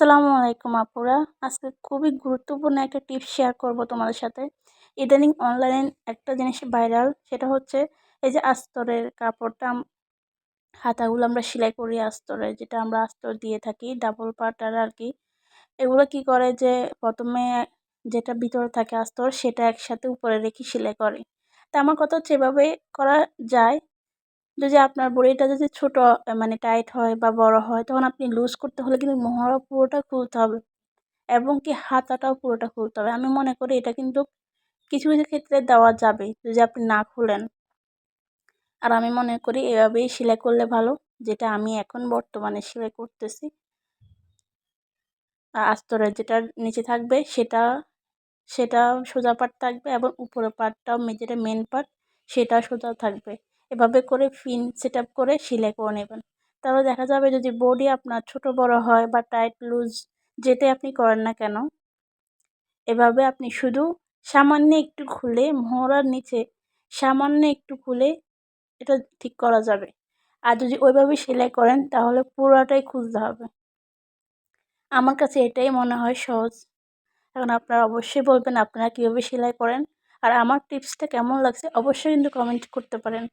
আসসালামু আলাইকুম আপুরা। আজকে খুবই গুরুত্বপূর্ণ একটা টিপস শেয়ার করব তোমাদের সাথে। ইদানিং অনলাইনে একটা জিনিস ভাইরাল, সেটা হচ্ছে এই যে আস্তরের কাপড়টা হাতাগুলো আমরা সেলাই করি আস্তরে, যেটা আমরা আস্তর দিয়ে থাকি ডাবল পার্টার আর কি। এগুলো কি করে যে প্রথমে যেটা ভিতরে থাকে আস্তর সেটা একসাথে উপরে রেখে সেলাই করে। তা আমার কথা হচ্ছে এভাবে করা যায়। যদি আপনার বডিটা যদি ছোট মানে টাইট হয় বা বড় হয়, তখন আপনি লুজ করতে হলে কিন্তু মহড়া পুরোটা খুলতে হবে এবং কি হাতাটাও পুরোটা খুলতে হবে। আমি মনে করি এটা কিন্তু কিছু কিছু ক্ষেত্রে দেওয়া যাবে যদি আপনি না খুলেন। আর আমি মনে করি এভাবেই সেলাই করলে ভালো, যেটা আমি এখন বর্তমানে সেলাই করতেছি। আস্তরের যেটা নিচে থাকবে সেটা সেটা সোজা পাট থাকবে এবং উপরের পাটটাও যেটা মেন পার্ট সেটা সোজা থাকবে। এভাবে করে পিন সেট আপ করে সেলাই করে নেবেন। তাহলে দেখা যাবে যদি বডি আপনার ছোট বড় হয় বা টাইট লুজ যেটাই আপনি করেন না কেন, এভাবে আপনি শুধু সামান্য একটু খুলে মোহরার নিচে সামান্য একটু খুলে এটা ঠিক করা যাবে। আর যদি ওইভাবে সেলাই করেন তাহলে পুরাটাই খুলতে হবে। আমার কাছে এটাই মনে হয় সহজ। এখন আপনারা অবশ্যই বলবেন আপনারা কীভাবে সেলাই করেন, আর আমার টিপসটা কেমন লাগছে অবশ্যই কিন্তু কমেন্ট করতে পারেন।